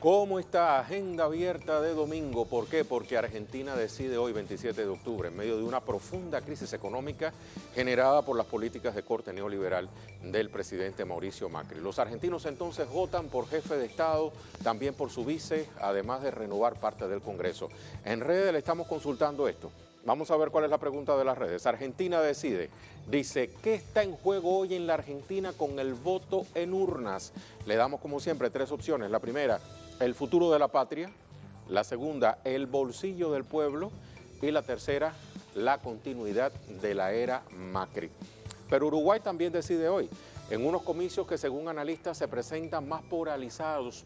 ¿Cómo está? Agenda abierta de domingo. ¿Por qué? Porque Argentina decide hoy, 27 de octubre, en medio de una profunda crisis económica generada por las políticas de corte neoliberal del presidente Mauricio Macri. Los argentinos entonces votan por jefe de Estado, también por su vice, además de renovar parte del Congreso. En redes le estamos consultando esto. Vamos a ver cuál es la pregunta de las redes. Argentina decide. Dice, ¿qué está en juego hoy en la Argentina con el voto en urnas? Le damos, como siempre, tres opciones. La primera, el futuro de la patria. La segunda, el bolsillo del pueblo. Y la tercera, la continuidad de la era Macri. Pero Uruguay también decide hoy, en unos comicios que según analistas se presentan más polarizados,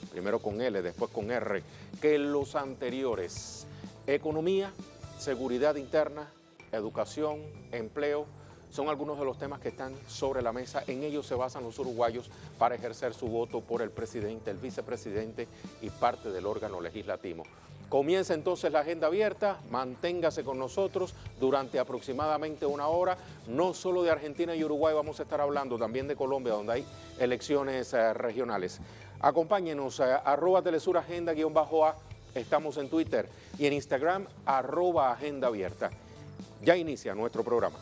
primero con L, después con R, que los anteriores. Economía, seguridad interna, educación, empleo, son algunos de los temas que están sobre la mesa. En ellos se basan los uruguayos para ejercer su voto por el presidente, el vicepresidente y parte del órgano legislativo. Comienza entonces la agenda abierta, manténgase con nosotros durante aproximadamente una hora. No solo de Argentina y Uruguay vamos a estar hablando, también de Colombia, donde hay elecciones regionales. Acompáñenos, @telesuragenda_A, estamos en Twitter y en Instagram, @agenda abierta. Ya inicia nuestro programa.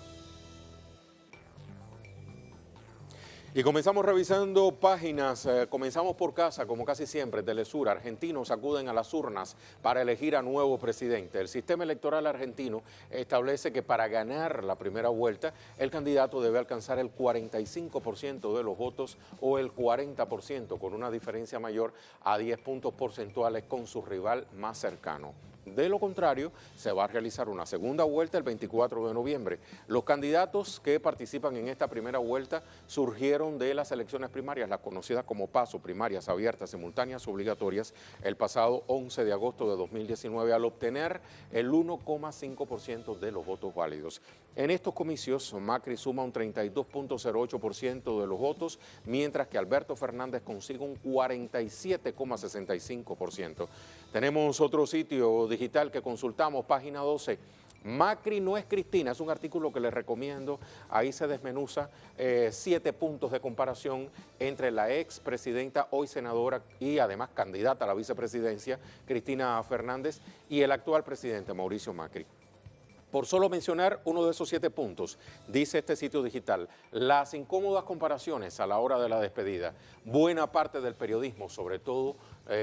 Y comenzamos revisando páginas, comenzamos por casa, como casi siempre, Telesur. Argentinos acuden a las urnas para elegir a nuevo presidente. El sistema electoral argentino establece que para ganar la primera vuelta, el candidato debe alcanzar el 45% de los votos o el 40%, con una diferencia mayor a 10 puntos porcentuales con su rival más cercano. De lo contrario, se va a realizar una segunda vuelta el 24 de noviembre. Los candidatos que participan en esta primera vuelta surgieron de las elecciones primarias, las conocidas como PASO, primarias abiertas, simultáneas, obligatorias, el pasado 11 de agosto de 2019, al obtener el 1,5% de los votos válidos. En estos comicios, Macri suma un 32,08% de los votos, mientras que Alberto Fernández consigue un 47,65%. Tenemos otro sitio digital que consultamos, página 12. Macri no es Cristina, es un artículo que les recomiendo. Ahí se desmenuza 7 puntos de comparación entre la expresidenta, hoy senadora y además candidata a la vicepresidencia, Cristina Fernández, y el actual presidente, Mauricio Macri. Por solo mencionar uno de esos 7 puntos, dice este sitio digital, las incómodas comparaciones a la hora de la despedida. Buena parte del periodismo, sobre todo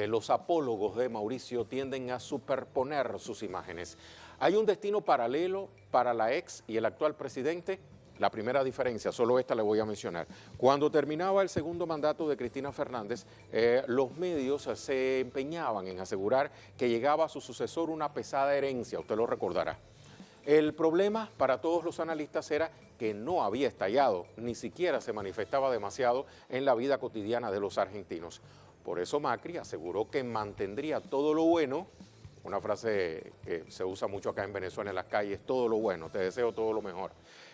los apólogos de Mauricio, tienden a superponer sus imágenes. ¿Hay un destino paralelo para la ex y el actual presidente? La primera diferencia, solo esta le voy a mencionar. Cuando terminaba el segundo mandato de Cristina Fernández, los medios se empeñaban en asegurar que llegaba a su sucesor una pesada herencia, usted lo recordará. El problema para todos los analistas era que no había estallado, ni siquiera se manifestaba demasiado en la vida cotidiana de los argentinos. Por eso Macri aseguró que mantendría todo lo bueno, una frase que se usa mucho acá en Venezuela en las calles, todo lo bueno, te deseo todo lo mejor.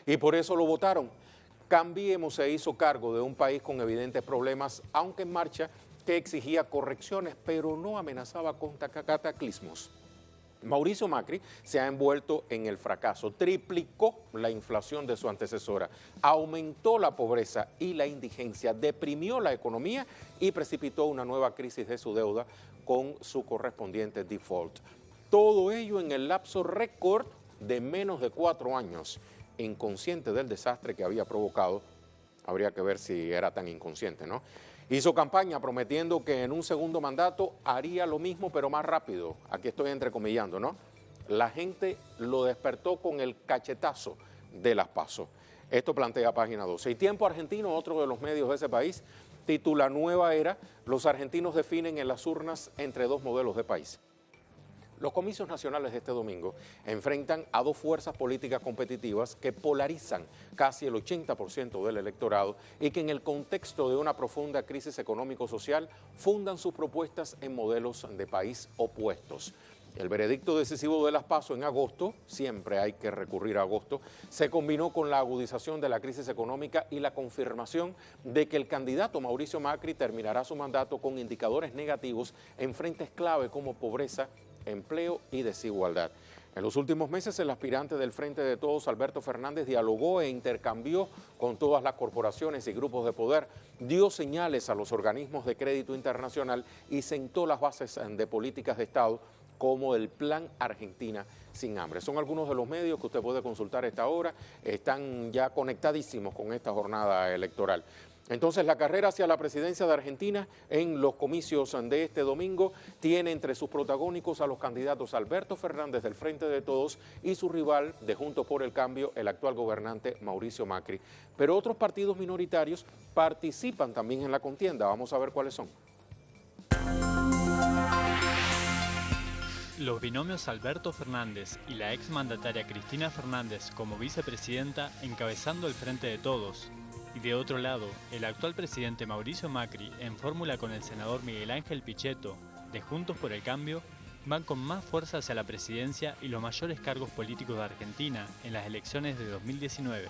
Y por eso lo votaron. Cambiemos se hizo cargo de un país con evidentes problemas, aunque en marcha, que exigía correcciones, pero no amenazaba con cataclismos. Mauricio Macri se ha envuelto en el fracaso, triplicó la inflación de su antecesora, aumentó la pobreza y la indigencia, deprimió la economía y precipitó una nueva crisis de su deuda con su correspondiente default. Todo ello en el lapso récord de menos de 4 años, inconsciente del desastre que había provocado. Habría que ver si era tan inconsciente, ¿no? Hizo campaña prometiendo que en un segundo mandato haría lo mismo, pero más rápido. Aquí estoy entrecomillando, ¿no? La gente lo despertó con el cachetazo de las PASO. Esto plantea página 12. Y Tiempo Argentino, otro de los medios de ese país, titula Nueva Era, los argentinos definen en las urnas entre dos modelos de país. Los comicios nacionales de este domingo enfrentan a dos fuerzas políticas competitivas que polarizan casi el 80% del electorado y que en el contexto de una profunda crisis económico-social fundan sus propuestas en modelos de país opuestos. El veredicto decisivo de las PASO en agosto, siempre hay que recurrir a agosto, se combinó con la agudización de la crisis económica y la confirmación de que el candidato Mauricio Macri terminará su mandato con indicadores negativos en frentes clave como pobreza, empleo y desigualdad. En los últimos meses, el aspirante del Frente de Todos, Alberto Fernández, dialogó e intercambió con todas las corporaciones y grupos de poder, dio señales a los organismos de crédito internacional y sentó las bases de políticas de Estado como el Plan Argentina sin hambre. Son algunos de los medios que usted puede consultar a esta hora, están ya conectadísimos con esta jornada electoral. Entonces, la carrera hacia la presidencia de Argentina en los comicios de este domingo tiene entre sus protagónicos a los candidatos Alberto Fernández del Frente de Todos y su rival de Juntos por el Cambio, el actual gobernante Mauricio Macri. Pero otros partidos minoritarios participan también en la contienda. Vamos a ver cuáles son. Los binomios Alberto Fernández y la exmandataria Cristina Fernández como vicepresidenta encabezando el Frente de Todos. Y de otro lado, el actual presidente Mauricio Macri, en fórmula con el senador Miguel Ángel Pichetto, de Juntos por el Cambio, van con más fuerza hacia la presidencia y los mayores cargos políticos de Argentina en las elecciones de 2019.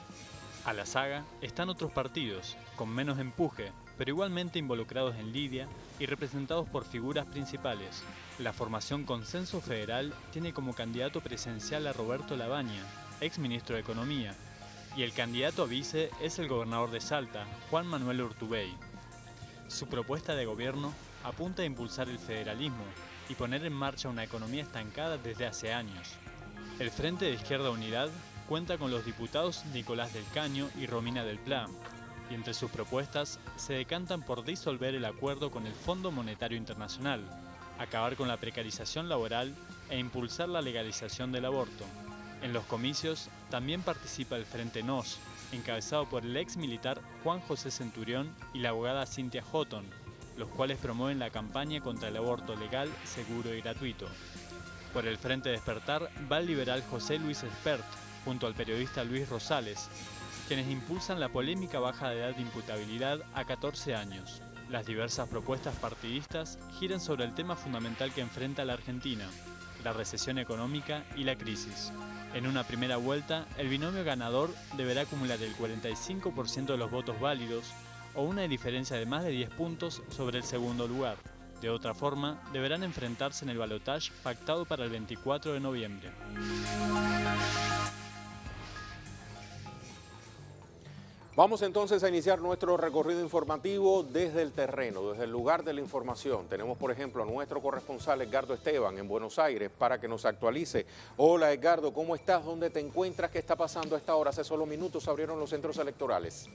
A la saga están otros partidos, con menos empuje, pero igualmente involucrados en lidia y representados por figuras principales. La formación Consenso Federal tiene como candidato presidencial a Roberto Lavagna, exministro de Economía, y el candidato a vice es el gobernador de Salta, Juan Manuel Urtubey. Su propuesta de gobierno apunta a impulsar el federalismo y poner en marcha una economía estancada desde hace años. El Frente de Izquierda Unidad cuenta con los diputados Nicolás del Caño y Romina del Pla, y entre sus propuestas se decantan por disolver el acuerdo con el Fondo Monetario Internacional, acabar con la precarización laboral e impulsar la legalización del aborto. En los comicios también participa el Frente NOS, encabezado por el ex militar Juan José Centurión y la abogada Cynthia Houghton, los cuales promueven la campaña contra el aborto legal, seguro y gratuito. Por el Frente Despertar va el liberal José Luis Espert, junto al periodista Luis Rosales, quienes impulsan la polémica baja de edad de imputabilidad a 14 años. Las diversas propuestas partidistas giran sobre el tema fundamental que enfrenta la Argentina, la recesión económica y la crisis. En una primera vuelta, el binomio ganador deberá acumular el 45% de los votos válidos o una diferencia de más de 10 puntos sobre el segundo lugar. De otra forma, deberán enfrentarse en el balotaje pactado para el 24 de noviembre. Vamos entonces a iniciar nuestro recorrido informativo desde el terreno, desde el lugar de la información. Tenemos, por ejemplo, a nuestro corresponsal Edgardo Esteban en Buenos Aires para que nos actualice. Hola, Edgardo, ¿cómo estás? ¿Dónde te encuentras? ¿Qué está pasando a esta hora? Hace solo minutos abrieron los centros electorales.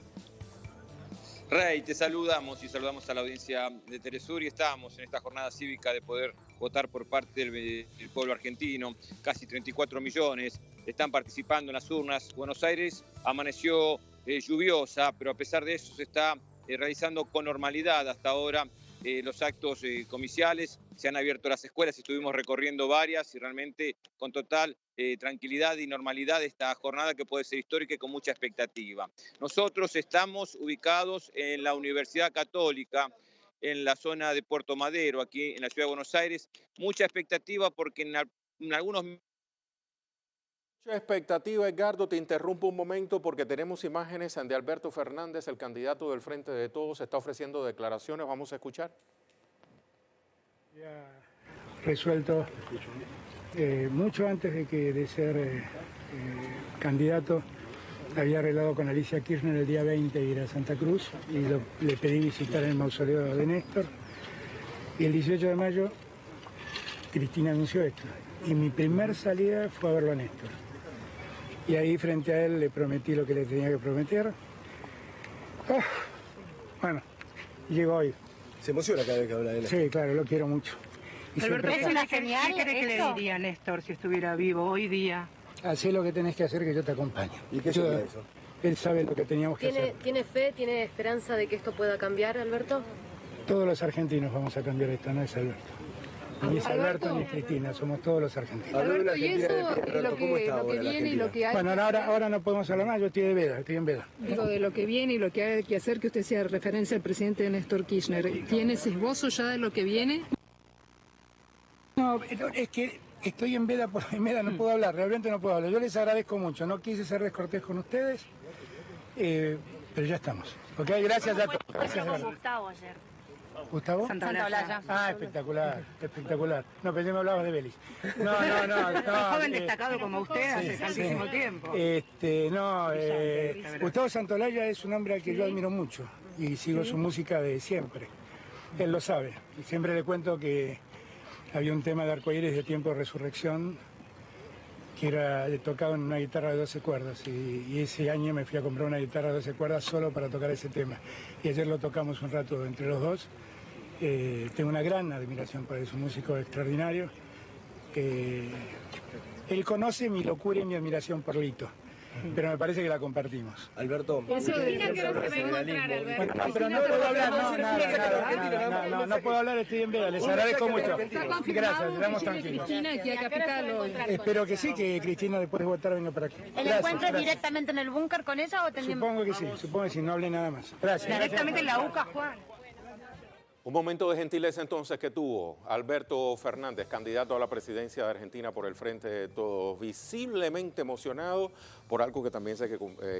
Rey, te saludamos y saludamos a la audiencia de Telesur y estamos en esta jornada cívica de poder votar por parte del pueblo argentino. Casi 34 millones están participando en las urnas. Buenos Aires amaneció lluviosa, pero a pesar de eso se está realizando con normalidad hasta ahora los actos comiciales. Se han abierto las escuelas, estuvimos recorriendo varias y realmente con total tranquilidad y normalidad esta jornada que puede ser histórica y con mucha expectativa. Nosotros estamos ubicados en la Universidad Católica, en la zona de Puerto Madero, aquí en la ciudad de Buenos Aires. Mucha expectativa porque en algunos... Mucha expectativa, Edgardo. Te interrumpo un momento porque tenemos imágenes de Alberto Fernández, el candidato del Frente de Todos, está ofreciendo declaraciones. Vamos a escuchar. Ya resuelto mucho antes de ser candidato. Había arreglado con Alicia Kirchner el día 20 ir a Santa Cruz y le pedí visitar el mausoleo de Néstor. Y el 18 de mayo Cristina anunció esto. Y mi primer salida fue a verlo a Néstor. Y ahí frente a él le prometí lo que le tenía que prometer. Bueno, llegó hoy. ¿Se emociona cada vez que habla de él? Sí, claro, lo quiero mucho. Y Alberto, ¿es una está... señal? ¿Qué crees que le diría a Néstor si estuviera vivo hoy día? Hacé lo que tenés que hacer, que yo te acompaño. ¿Y qué sería eso? Él sabe lo que teníamos que hacer. ¿Tiene fe, tiene esperanza de que esto pueda cambiar, Alberto? Todos los argentinos vamos a cambiar esto, no es Alberto. Ni es Alberto ni es Cristina, somos todos los argentinos. Alberto, y eso, lo que viene y lo que hay... Bueno, ahora no podemos hablar más, yo estoy en veda. Digo, de lo que viene y lo que hay que hacer, que usted sea referencia al presidente Néstor Kirchner. ¿Tienes esbozo ya de lo que viene? No, es que estoy en veda, no puedo hablar, realmente no puedo hablar. Yo les agradezco mucho, no quise ser descortés con ustedes, pero ya estamos. Ok, gracias a todos. Gustavo ayer. ¿Gustavo? Santaolalla. Ah, espectacular, espectacular. No, pensé que me hablabas de Vélez. No. Un joven destacado como usted hace tantísimo tiempo. Gustavo Santaolalla es un hombre al que yo admiro mucho y sigo su música de siempre. Él lo sabe. Y siempre le cuento que había un tema de Arcoíris de Tiempo de Resurrección que era tocado en una guitarra de 12 cuerdas y ese año me fui a comprar una guitarra de 12 cuerdas solo para tocar ese tema. Y ayer lo tocamos un rato entre los dos. Tengo una gran admiración por él, es un músico extraordinario. Él conoce mi locura y mi admiración por Lito, pero me parece que la compartimos. Alberto, Eso de que no se va a encontrar, Alberto. Pero no puedo hablar, no puedo hablar, estoy en veda, les agradezco mucho. Gracias, estamos tranquilos. Cristina aquí a Capital hoy. Espero que sí, que Cristina después de votar venga para aquí. ¿El encuentro es directamente en el búnker con ella o tenemos...? Supongo que sí, no hable nada más. Gracias. Directamente en la UCA, Juan. Un momento de gentileza entonces que tuvo Alberto Fernández, candidato a la presidencia de Argentina por el Frente de Todos, visiblemente emocionado por algo que también sé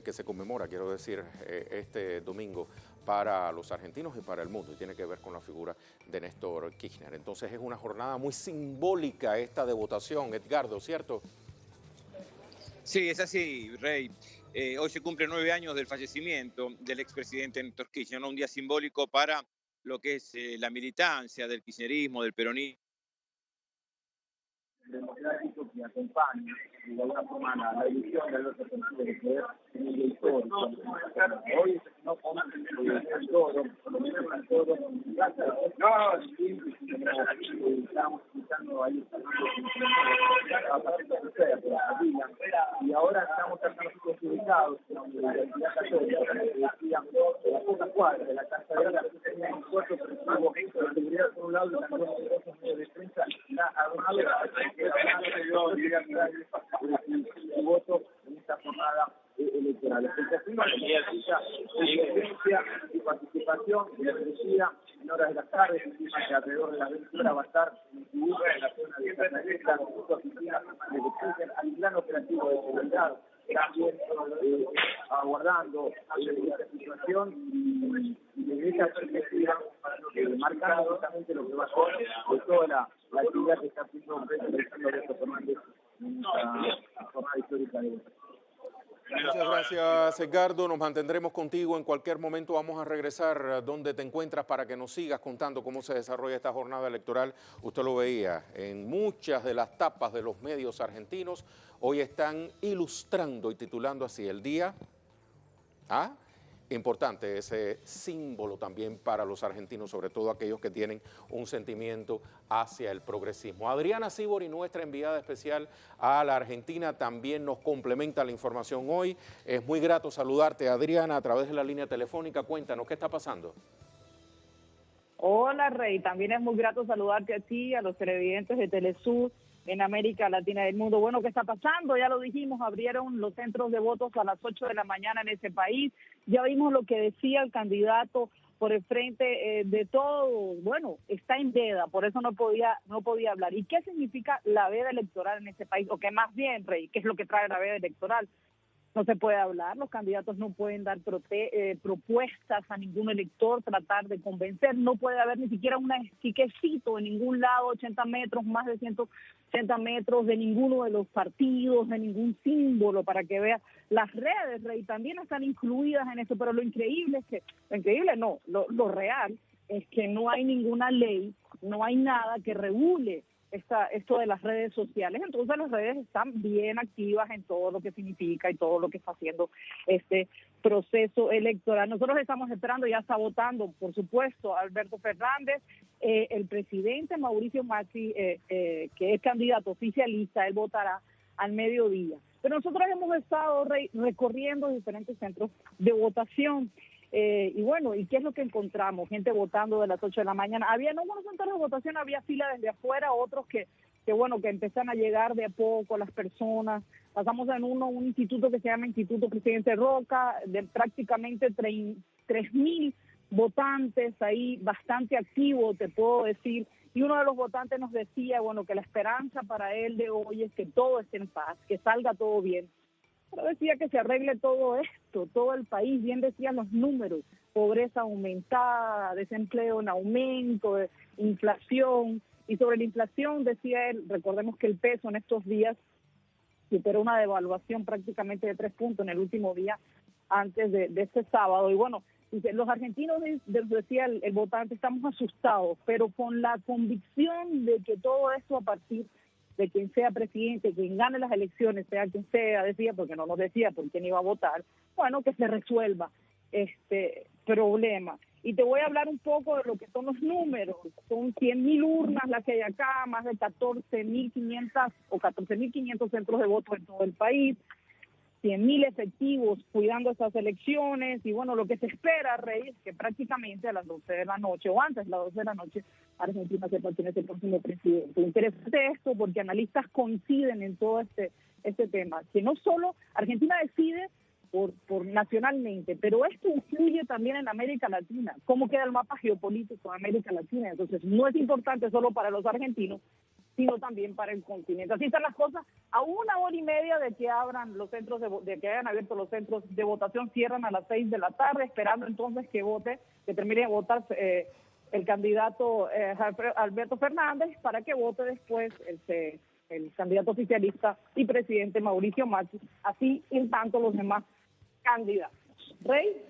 que se conmemora, quiero decir, este domingo para los argentinos y para el mundo, y tiene que ver con la figura de Néstor Kirchner. Entonces es una jornada muy simbólica esta de votación, Edgardo, ¿cierto? Sí, es así, Rey. Hoy se cumplen 9 años del fallecimiento del expresidente Néstor Kirchner, ¿no? Un día simbólico para lo que es la militancia del kirchnerismo, del peronismo. Democrático que acompaña de alguna forma la elección de Alberto Fernández de poder en el histórico. Hoy no podemos todo, estamos escuchando ahí y ahora estamos tratando de ser ubicados en la identidad católica, decían, de las pocas cuadras de la Casa de la tenía un puerto presivo de seguridad por un lado y también de otros medios de prensa armado su voto en esta jornada electoral. La expectativa y participación reducida en horas de la tarde, estima que alrededor de las 20 horas va a estar distribuida en la zona de Canadá, junto a oficinas al plan operativo de seguridad, también aguardando esta situación y desde esa perspectiva marcando justamente lo que va a ser de toda la actividad que está haciendo Alberto Fernández en esta jornada histórica de Muchas gracias, Edgardo. Nos mantendremos contigo. En cualquier momento vamos a regresar donde te encuentras para que nos sigas contando cómo se desarrolla esta jornada electoral. Usted lo veía en muchas de las tapas de los medios argentinos. Hoy están ilustrando y titulando así el día. Importante ese símbolo también para los argentinos, sobre todo aquellos que tienen un sentimiento hacia el progresismo. Adriana Sibori, nuestra enviada especial a la Argentina, también nos complementa la información hoy. Es muy grato saludarte, Adriana, a través de la línea telefónica. Cuéntanos, ¿qué está pasando? Hola, Rey. También es muy grato saludarte a ti, a los televidentes de Telesur en América Latina y del mundo. Bueno, ¿qué está pasando? Ya lo dijimos, abrieron los centros de votos a las 8 de la mañana en ese país. Ya vimos lo que decía el candidato por el Frente de Todos. Bueno, está en veda, por eso no podía hablar. ¿Y qué significa la veda electoral en ese país? O que más bien, Rey, ¿qué es lo que trae la veda electoral? No se puede hablar, los candidatos no pueden dar propuestas a ningún elector, tratar de convencer, no puede haber ni siquiera un estiquecito en ningún lado, 80 metros, más de 180 metros de ninguno de los partidos, de ningún símbolo para que veas. Las redes, Rey, también están incluidas en eso, pero lo increíble lo real es que no hay ninguna ley, no hay nada que regule esto de las redes sociales. Entonces las redes están bien activas en todo lo que significa y todo lo que está haciendo este proceso electoral. Nosotros estamos esperando, ya está votando, por supuesto, Alberto Fernández, el presidente Mauricio Macri, que es candidato oficialista, él votará al mediodía. Pero nosotros hemos estado recorriendo diferentes centros de votación. Y bueno, ¿y qué es lo que encontramos? Gente votando de las 8 de la mañana. Había en algunos centros de votación, había fila desde afuera, otros que empiezan a llegar de a poco las personas. Pasamos en un instituto que se llama Instituto Presidente Roca, de prácticamente 3.000 votantes ahí, bastante activo, te puedo decir. Y uno de los votantes nos decía, bueno, que la esperanza para él de hoy es que todo esté en paz, que salga todo bien. pero decía que se arregle todo esto, todo el país, bien decían los números, pobreza aumentada, desempleo en aumento, inflación, y sobre la inflación decía él, recordemos que el peso en estos días superó una devaluación prácticamente de 3 puntos en el último día antes de este sábado, y bueno, dice, los argentinos, decía el votante, estamos asustados, pero con la convicción de que todo esto a partir de quien sea presidente, quien gane las elecciones, sea quien sea, decía, porque no nos decía por quién iba a votar, bueno, que se resuelva este problema. Y te voy a hablar un poco de lo que son los números. Son 100.000 urnas las que hay acá, más de 14.500 o 14.500 centros de voto en todo el país, 100.000 efectivos cuidando esas elecciones, y bueno, lo que se espera, Rey, es que prácticamente a las 12 de la noche, o antes de las 12 de la noche, Argentina sepa quién es el próximo presidente. Interesante esto porque analistas coinciden en todo este tema, que no solo Argentina decide por nacionalmente, pero esto influye también en América Latina, cómo queda el mapa geopolítico de América Latina. Entonces no es importante solo para los argentinos, sino también para el continente. Así están las cosas. A 1 hora y media de que abran los centros de que hayan abierto los centros de votación, cierran a las 6 de la tarde, esperando entonces que termine de votar el candidato Alberto Fernández, para que vote después el candidato oficialista y presidente Mauricio Macri, así en tanto los demás candidatos. Rey.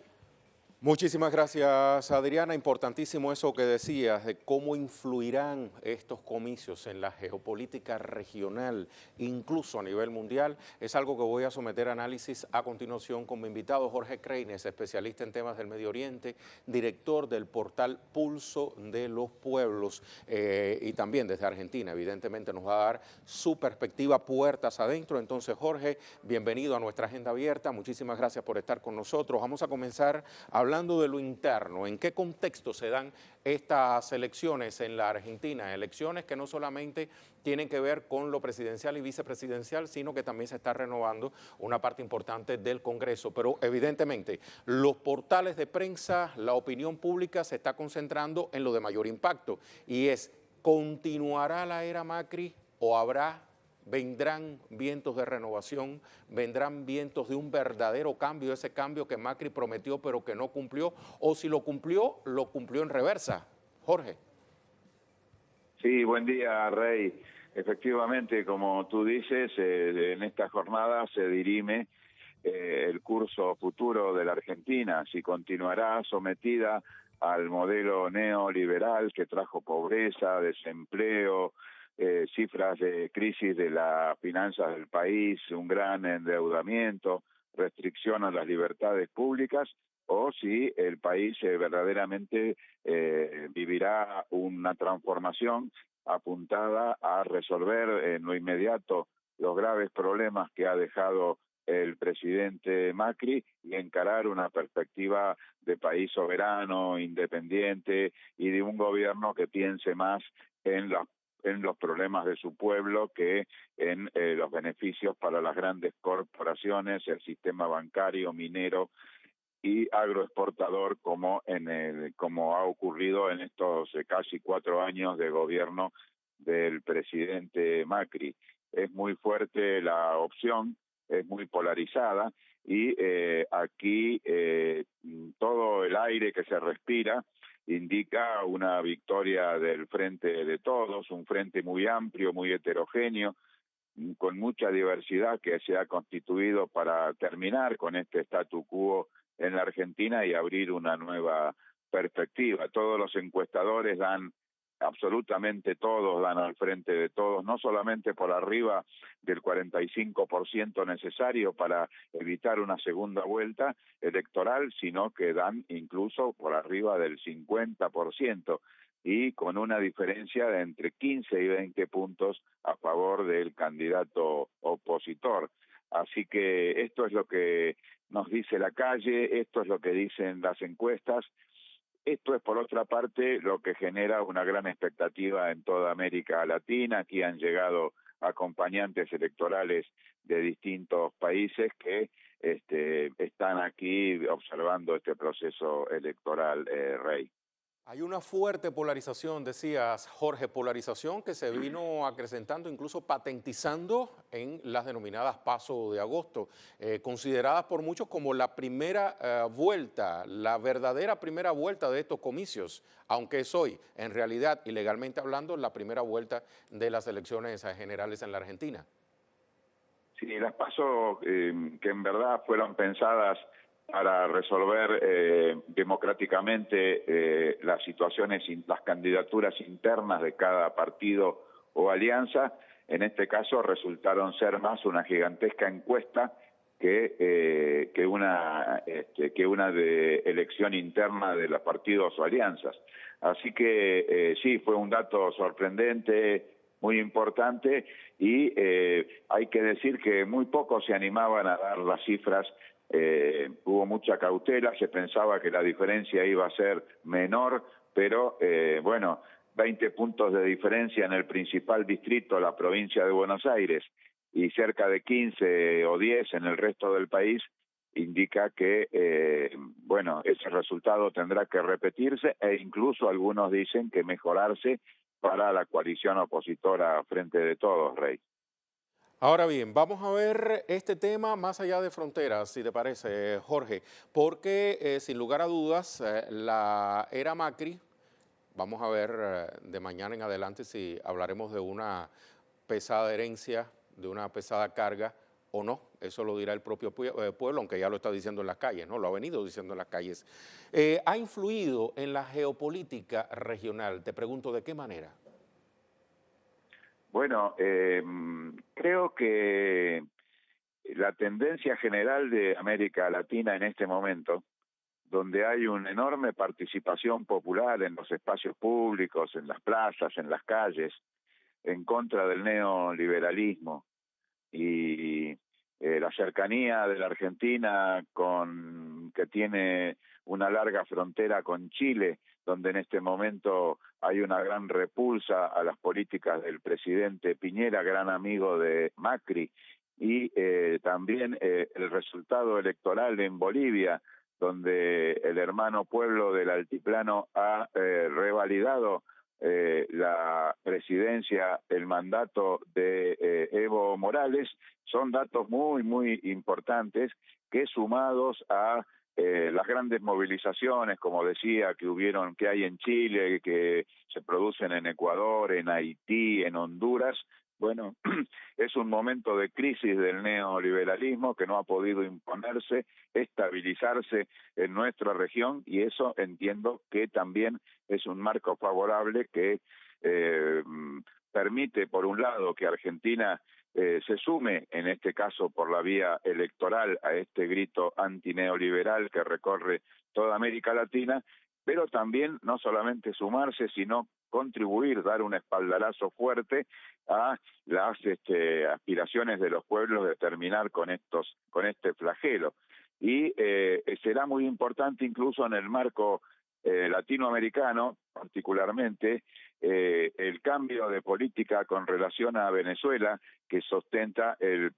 Muchísimas gracias, Adriana. Importantísimo eso que decías de cómo influirán estos comicios en la geopolítica regional, incluso a nivel mundial. Es algo que voy a someter a análisis a continuación con mi invitado Jorge Kreines, especialista en temas del Medio Oriente, director del portal Pulso de los Pueblos, y también desde Argentina, evidentemente nos va a dar su perspectiva puertas adentro. Entonces, Jorge, bienvenido a nuestra agenda abierta. Muchísimas gracias por estar con nosotros. Vamos a comenzar hablando de lo interno. ¿En qué contexto se dan estas elecciones en la Argentina? Elecciones que no solamente tienen que ver con lo presidencial y vicepresidencial, sino que también se está renovando una parte importante del Congreso. Pero evidentemente los portales de prensa, la opinión pública se está concentrando en lo de mayor impacto, y es: ¿continuará la era Macri o vendrán vientos de renovación, vendrán vientos de un verdadero cambio, ese cambio que Macri prometió pero que no cumplió, o si lo cumplió en reversa? Jorge. Sí, buen día, Rey. Efectivamente, como tú dices, en esta jornada se dirime el curso futuro de la Argentina, si continuará sometida al modelo neoliberal que trajo pobreza, desempleo, cifras de crisis de las finanzas del país, un gran endeudamiento, restricción a las libertades públicas, o si el país verdaderamente vivirá una transformación apuntada a resolver en lo inmediato los graves problemas que ha dejado el presidente Macri y encarar una perspectiva de país soberano, independiente, y de un gobierno que piense más en los problemas de su pueblo que en los beneficios para las grandes corporaciones, el sistema bancario, minero y agroexportador, como ha ocurrido en estos casi 4 años de gobierno del presidente Macri. Es muy fuerte la opción, es muy polarizada, y aquí todo el aire que se respira indica una victoria del Frente de Todos, un frente muy amplio, muy heterogéneo, con mucha diversidad, que se ha constituido para terminar con este statu quo en la Argentina y abrir una nueva perspectiva. Todos los encuestadores absolutamente todos dan al Frente de Todos, no solamente por arriba del 45% necesario para evitar una segunda vuelta electoral, sino que dan incluso por arriba del 50%, y con una diferencia de entre 15 y 20 puntos a favor del candidato opositor. Así que esto es lo que nos dice la calle, esto es lo que dicen las encuestas. Esto es, por otra parte, lo que genera una gran expectativa en toda América Latina. Aquí han llegado acompañantes electorales de distintos países que están aquí observando este proceso electoral, Rey. Hay una fuerte polarización, decías, Jorge, polarización que se vino acrecentando, incluso patentizando en las denominadas PASO de agosto, consideradas por muchos como la primera vuelta, la verdadera primera vuelta de estos comicios, aunque es hoy, en realidad y legalmente hablando, la primera vuelta de las elecciones generales en la Argentina. Sí, las PASO que en verdad fueron pensadas para resolver democráticamente las situaciones, las candidaturas internas de cada partido o alianza, en este caso resultaron ser más una gigantesca encuesta que una de elección interna de los partidos o alianzas. Así que sí, fue un dato sorprendente, muy importante, y hay que decir que muy pocos se animaban a dar las cifras. Hubo mucha cautela, se pensaba que la diferencia iba a ser menor, pero bueno, 20 puntos de diferencia en el principal distrito, la provincia de Buenos Aires, y cerca de 15 o 10 en el resto del país, indica que, bueno, ese resultado tendrá que repetirse e incluso algunos dicen que mejorarse para la coalición opositora Frente de Todos, Rey. Ahora bien, vamos a ver este tema más allá de fronteras, si te parece, Jorge, porque sin lugar a dudas la era Macri, vamos a ver de mañana en adelante si hablaremos de una pesada herencia, de una pesada carga o no, eso lo dirá el propio pueblo, aunque ya lo está diciendo en las calles, ¿no? Lo ha venido diciendo en las calles. ¿Ha influido en la geopolítica regional? Te pregunto, ¿de qué manera? Bueno, creo que la tendencia general de América Latina en este momento, donde hay una enorme participación popular en los espacios públicos, en las plazas, en las calles, en contra del neoliberalismo y la cercanía de la Argentina que tiene una larga frontera con Chile, donde en este momento hay una gran repulsa a las políticas del presidente Piñera, gran amigo de Macri, y también el resultado electoral en Bolivia, donde el hermano pueblo del altiplano ha revalidado la presidencia, el mandato de Evo Morales, son datos muy, muy importantes que sumados a las grandes movilizaciones, como decía, que hay en Chile, que se producen en Ecuador, en Haití, en Honduras. Bueno, es un momento de crisis del neoliberalismo que no ha podido imponerse, estabilizarse en nuestra región, y eso entiendo que también es un marco favorable que permite, por un lado, que Argentina se sume, en este caso por la vía electoral, a este grito antineoliberal que recorre toda América Latina, pero también no solamente sumarse, sino contribuir, dar un espaldarazo fuerte a las aspiraciones de los pueblos de terminar con este flagelo. Y será muy importante incluso en el marco latinoamericano, particularmente, el cambio de política con relación a Venezuela que sostenta el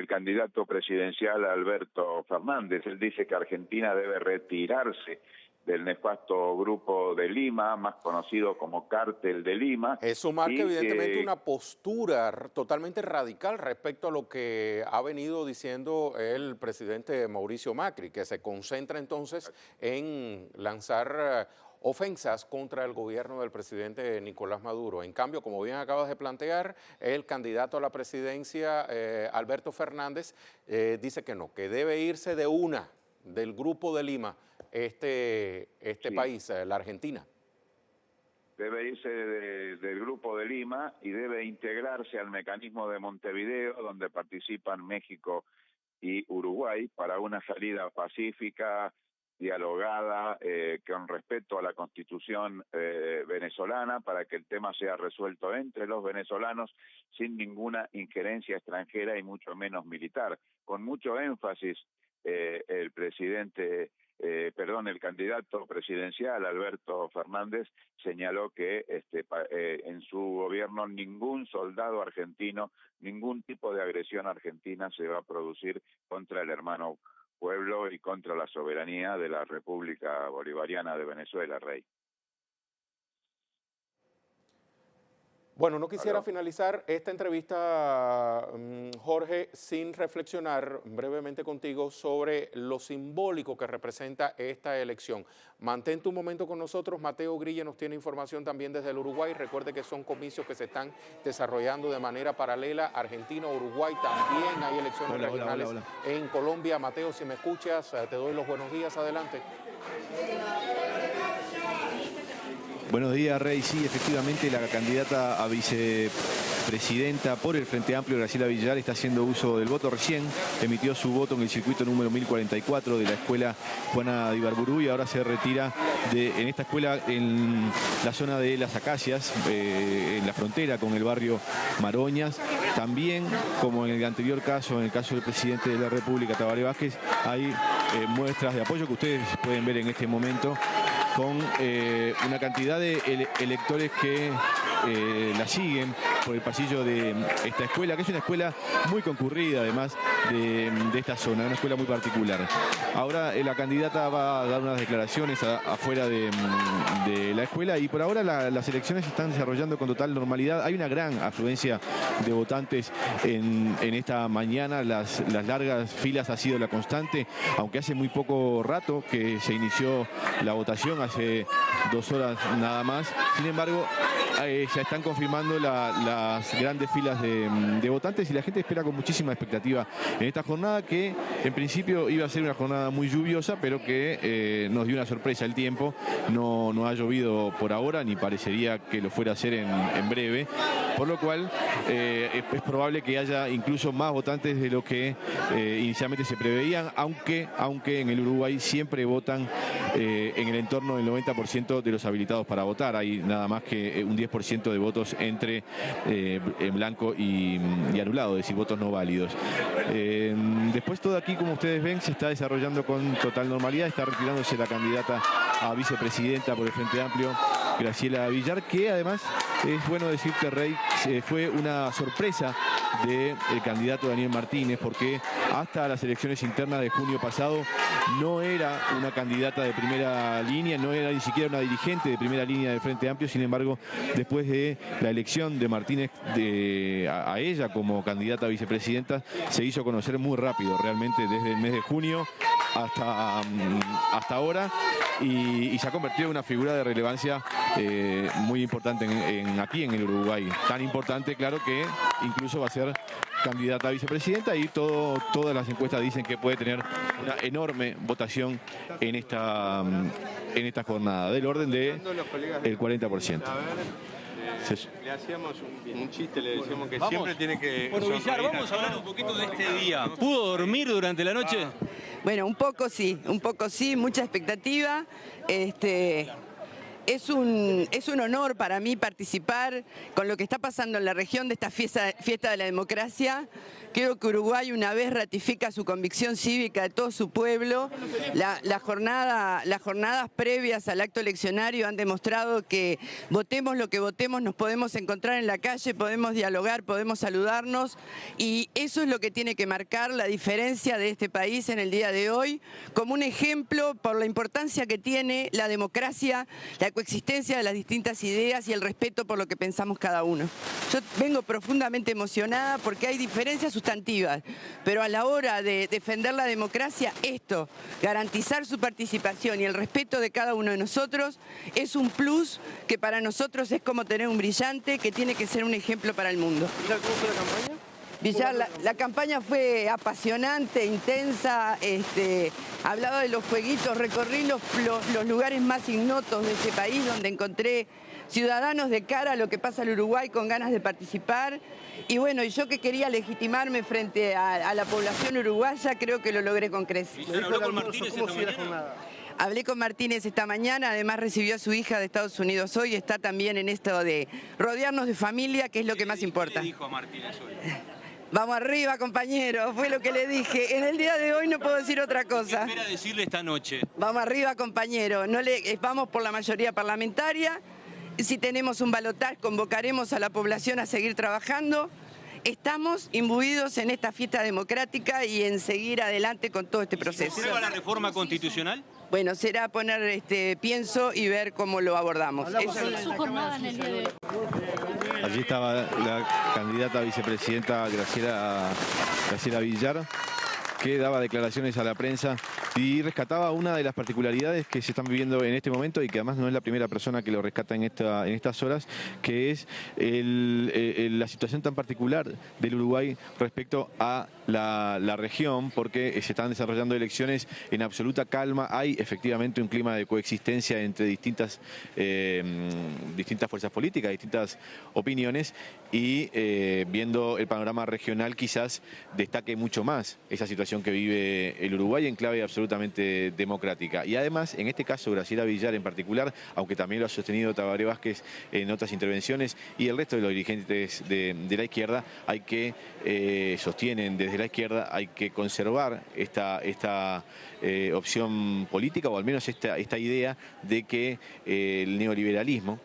candidato presidencial Alberto Fernández. Él dice que Argentina debe retirarse del nefasto Grupo de Lima, más conocido como Cártel de Lima. Eso marca evidentemente una postura totalmente radical respecto a lo que ha venido diciendo el presidente Mauricio Macri, que se concentra entonces en lanzar ofensas contra el gobierno del presidente Nicolás Maduro. En cambio, como bien acabas de plantear, el candidato a la presidencia, Alberto Fernández, dice que no, que debe irse de una del Grupo de Lima, sí, país, la Argentina. Debe irse del Grupo de Lima y debe integrarse al mecanismo de Montevideo, donde participan México y Uruguay, para una salida pacífica, dialogada, con respeto a la Constitución venezolana, para que el tema sea resuelto entre los venezolanos sin ninguna injerencia extranjera y mucho menos militar. Con mucho énfasis, el candidato presidencial Alberto Fernández señaló que en su gobierno ningún soldado argentino, ningún tipo de agresión argentina se va a producir contra el hermano pueblo y contra la soberanía de la República Bolivariana de Venezuela, Rey. Bueno, no quisiera finalizar esta entrevista, Jorge, sin reflexionar brevemente contigo sobre lo simbólico que representa esta elección. Mantente un momento con nosotros. Mateo Grille nos tiene información también desde el Uruguay. Recuerde que son comicios que se están desarrollando de manera paralela. Argentina, Uruguay, también hay elecciones regionales en Colombia. Mateo, si me escuchas, te doy los buenos días. Adelante. Buenos días, Rey. Sí, efectivamente, la candidata a vicepresidenta por el Frente Amplio, Graciela Villar, está haciendo uso del voto. Recién emitió su voto en el circuito número 1044 de la escuela Juana de Ibarburu y ahora se retira en esta escuela en la zona de Las Acacias, en la frontera con el barrio Maroñas. También, como en el anterior caso, en el caso del presidente de la República, Tabaré Vázquez, hay muestras de apoyo que ustedes pueden ver en este momento, con una cantidad de electores que la siguen por el pasillo de esta escuela, que es una escuela muy concurrida, además de esta zona, una escuela muy particular. Ahora la candidata va a dar unas declaraciones afuera de la escuela y por ahora las elecciones se están desarrollando con total normalidad. Hay una gran afluencia de votantes en esta mañana. Las largas filas ha sido la constante, aunque hace muy poco rato que se inició la votación, hace 2 horas nada más. Sin embargo, ya están confirmando las grandes filas de votantes y la gente espera con muchísima expectativa en esta jornada, que en principio iba a ser una jornada muy lluviosa, pero que nos dio una sorpresa el tiempo. No ha llovido por ahora, ni parecería que lo fuera a hacer en breve, por lo cual es probable que haya incluso más votantes de lo que inicialmente se preveían, aunque en el Uruguay siempre votan en el entorno del 90% de los habilitados para votar. Hay nada más que un 10% de votos entre en blanco y anulado, es decir, votos no válidos. Después todo aquí, como ustedes ven, se está desarrollando con total normalidad. Está retirándose la candidata a vicepresidenta por el Frente Amplio, Graciela Villar, que además es bueno decirte, Rey, fue una sorpresa del candidato Daniel Martínez, porque hasta las elecciones internas de junio pasado no era una candidata de primera línea, no era ni siquiera una dirigente de primera línea del Frente Amplio. Sin embargo, después de la elección de Martínez a ella como candidata a vicepresidenta, se hizo conocer muy rápido, realmente desde el mes de junio hasta ahora, y se ha convertido en una figura de relevancia muy importante aquí en el Uruguay. Tan importante, claro, que incluso va a ser candidata a vicepresidenta y todas las encuestas dicen que puede tener una enorme votación en esta jornada, del orden del 40%. Le hacíamos un chiste, le decíamos que siempre tiene que... Bueno, Villar, vamos a hablar un poquito de este día. ¿Pudo dormir durante la noche? Bueno, un poco sí, mucha expectativa. Es un honor para mí participar con lo que está pasando en la región de esta fiesta de la democracia. Creo que Uruguay una vez ratifica su convicción cívica de todo su pueblo. Las jornadas previas al acto eleccionario han demostrado que votemos lo que votemos, nos podemos encontrar en la calle, podemos dialogar, podemos saludarnos, y eso es lo que tiene que marcar la diferencia de este país en el día de hoy, como un ejemplo por la importancia que tiene la democracia, la coexistencia de las distintas ideas y el respeto por lo que pensamos cada uno. Yo vengo profundamente emocionada porque hay diferencias sustantivas, pero a la hora de defender la democracia, garantizar su participación y el respeto de cada uno de nosotros, es un plus que para nosotros es como tener un brillante que tiene que ser un ejemplo para el mundo. ¿Cómo fue la campaña? Villar, la campaña fue apasionante, intensa, hablaba de los jueguitos, recorrí los lugares más ignotos de ese país, donde encontré ciudadanos de cara a lo que pasa en Uruguay con ganas de participar. Y bueno, yo que quería legitimarme frente a la población uruguaya, creo que lo logré con creces. ¿Habló con Martínez esta mañana? Hablé con Martínez esta mañana, además recibió a su hija de Estados Unidos hoy, está también en esto de rodearnos de familia, que es lo que más importa. ¿Qué le dijo a Martínez hoy? Vamos arriba, compañero, fue lo que le dije. En el día de hoy no puedo decir otra cosa. ¿Qué espera decirle esta noche? Vamos arriba, compañero. Vamos por la mayoría parlamentaria. Si tenemos un balotaje, convocaremos a la población a seguir trabajando. estamos imbuidos en esta fiesta democrática y en seguir adelante con todo este proceso. ¿Se aprueba la reforma constitucional? Bueno, será poner pienso y ver cómo lo abordamos. Su jornada en el día de hoy. Allí estaba la candidata a vicepresidenta Graciela Villar, que daba declaraciones a la prensa y rescataba una de las particularidades que se están viviendo en este momento y que además no es la primera persona que lo rescata en estas horas, que es la situación tan particular del Uruguay respecto a la región, porque se están desarrollando elecciones en absoluta calma. Hay efectivamente un clima de coexistencia entre distintas fuerzas políticas, distintas opiniones, y viendo el panorama regional quizás destaque mucho más esa situación que vive el Uruguay en clave absolutamente democrática. Y además, en este caso, Graciela Villar en particular, aunque también lo ha sostenido Tabaré Vázquez en otras intervenciones, y el resto de los dirigentes de la izquierda, sostienen desde la izquierda, hay que conservar esta opción política, o al menos esta idea de que el neoliberalismo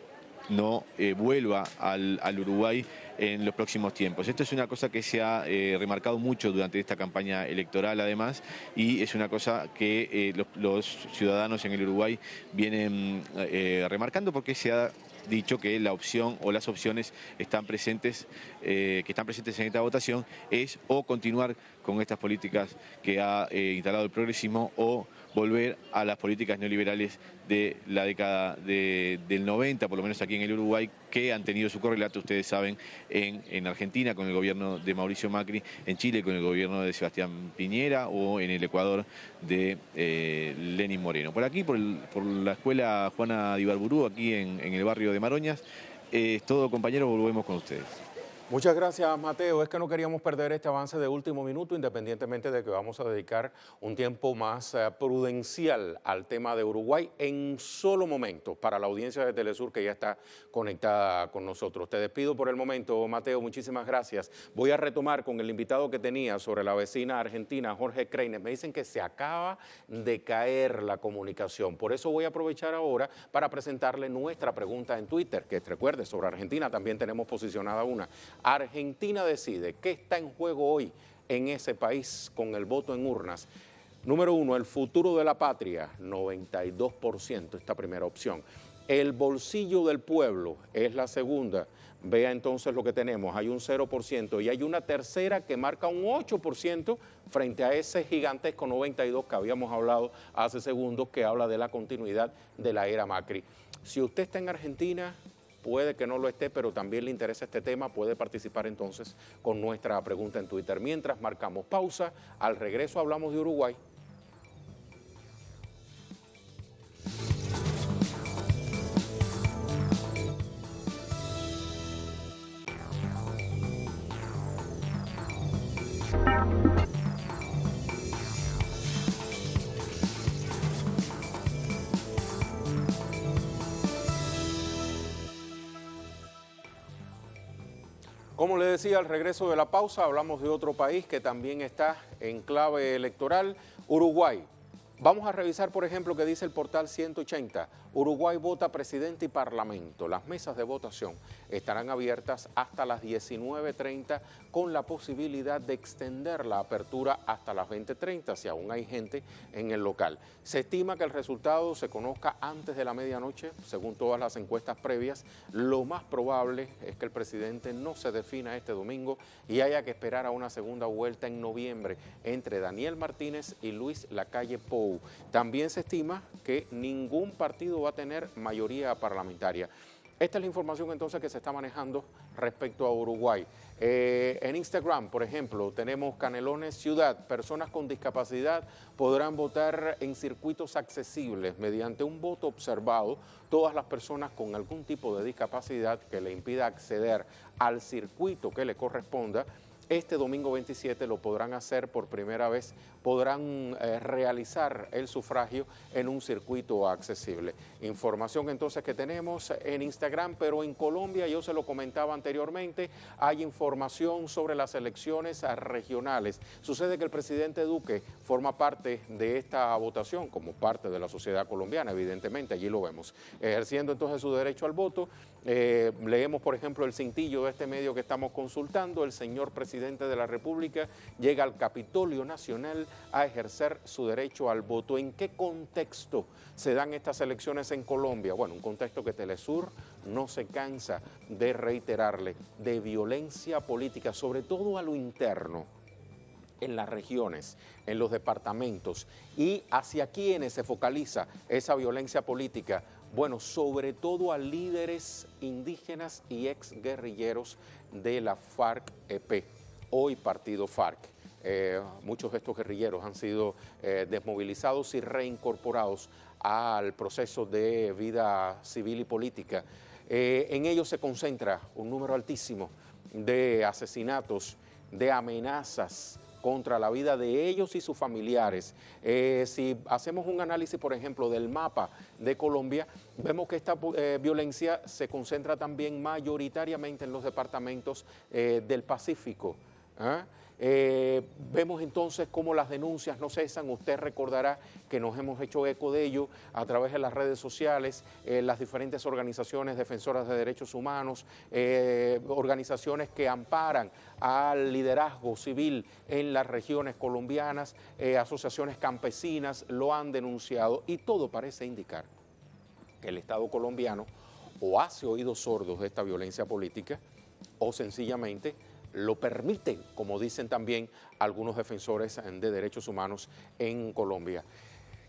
no vuelva al Uruguay en los próximos tiempos. Esto es una cosa que se ha remarcado mucho durante esta campaña electoral, además, y es una cosa que los ciudadanos en el Uruguay vienen remarcando, porque se ha dicho que la opción o las opciones que están presentes en esta votación es o continuar con estas políticas que ha instalado el progresismo, o volver a las políticas neoliberales de la década del 90, por lo menos aquí en el Uruguay, que han tenido su correlato, ustedes saben, en Argentina con el gobierno de Mauricio Macri, en Chile con el gobierno de Sebastián Piñera, o en el Ecuador de Lenín Moreno. Por aquí, por la escuela Juana de Ibarburu, aquí en el barrio de Maroñas. Es todo, compañeros, volvemos con ustedes. Muchas gracias, Mateo. Es que no queríamos perder este avance de último minuto, independientemente de que vamos a dedicar un tiempo más prudencial al tema de Uruguay en solo momento para la audiencia de Telesur, que ya está conectada con nosotros. Te despido por el momento, Mateo. Muchísimas gracias. Voy a retomar con el invitado que tenía sobre la vecina argentina, Jorge Kreiner. Me dicen que se acaba de caer la comunicación. Por eso voy a aprovechar ahora para presentarle nuestra pregunta en Twitter, que recuerde, sobre Argentina también tenemos posicionada una. Argentina decide qué está en juego hoy en ese país con el voto en urnas. Número 1, el futuro de la patria, 92%, esta primera opción. El bolsillo del pueblo es la segunda. Vea entonces lo que tenemos, hay un 0% y hay una tercera que marca un 8% frente a ese gigantesco 92% que habíamos hablado hace segundos, que habla de la continuidad de la era Macri. Si usted está en Argentina, puede que no lo esté, pero también le interesa este tema, puede participar entonces con nuestra pregunta en Twitter. Mientras marcamos pausa, al regreso hablamos de Uruguay. Como le decía, al regreso de la pausa hablamos de otro país que también está en clave electoral, Uruguay. Vamos a revisar, por ejemplo, que dice el portal 180. Uruguay vota presidente y parlamento. Las mesas de votación estarán abiertas hasta las 19:30 con la posibilidad de extender la apertura hasta las 20:30 si aún hay gente en el local. Se estima que el resultado se conozca antes de la medianoche, según todas las encuestas previas. Lo más probable es que el presidente no se defina este domingo y haya que esperar a una segunda vuelta en noviembre entre Daniel Martínez y Luis Lacalle Pou. También se estima que ningún partido va a tener mayoría parlamentaria. Esta es la información entonces que se está manejando respecto a Uruguay. En Instagram, por ejemplo, tenemos Canelones Ciudad. Personas con discapacidad podrán votar en circuitos accesibles mediante un voto observado. Todas las personas con algún tipo de discapacidad que le impida acceder al circuito que le corresponda este domingo 27 lo podrán hacer por primera vez, podrán realizar el sufragio en un circuito accesible. Información entonces que tenemos en Instagram, pero en Colombia, yo se lo comentaba anteriormente, hay información sobre las elecciones regionales. Sucede que el presidente Duque forma parte de esta votación como parte de la sociedad colombiana, evidentemente, allí lo vemos, ejerciendo entonces su derecho al voto. Leemos, por ejemplo, el cintillo de este medio que estamos consultando: el señor presidente de la República llega al Capitolio Nacional a ejercer su derecho al voto. ¿En qué contexto se dan estas elecciones en Colombia? Bueno, un contexto que Telesur no se cansa de reiterarle, de violencia política, sobre todo a lo interno, en las regiones, en los departamentos, y hacia quienes se focaliza esa violencia política. Bueno, sobre todo a líderes indígenas y exguerrilleros de la FARC-EP, hoy partido FARC. Muchos de estos guerrilleros han sido desmovilizados y reincorporados al proceso de vida civil y política. En ellos se concentra un número altísimo de asesinatos, de amenazas contra la vida de ellos y sus familiares. Si hacemos un análisis, por ejemplo, del mapa de Colombia, vemos que esta violencia se concentra también mayoritariamente en los departamentos del Pacífico. Vemos entonces cómo las denuncias no cesan. Usted recordará que nos hemos hecho eco de ello a través de las redes sociales, las diferentes organizaciones defensoras de derechos humanos, organizaciones que amparan al liderazgo civil en las regiones colombianas, asociaciones campesinas lo han denunciado, y todo parece indicar que el Estado colombiano o hace oídos sordos de esta violencia política o sencillamente lo permiten, como dicen también algunos defensores de derechos humanos en Colombia.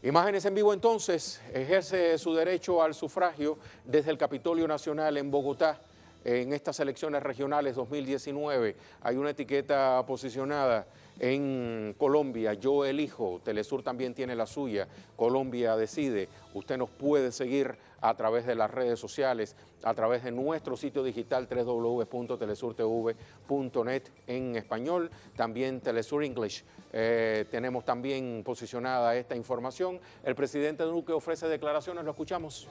Imágenes en vivo entonces, ejerce su derecho al sufragio desde el Capitolio Nacional en Bogotá. En estas elecciones regionales 2019 hay una etiqueta posicionada en Colombia: yo elijo. Telesur también tiene la suya, Colombia decide. Usted nos puede seguir a través de las redes sociales, a través de nuestro sitio digital www.telesurtv.net en español, también Telesur English. Tenemos también posicionada esta información. El presidente Duque ofrece declaraciones, lo escuchamos.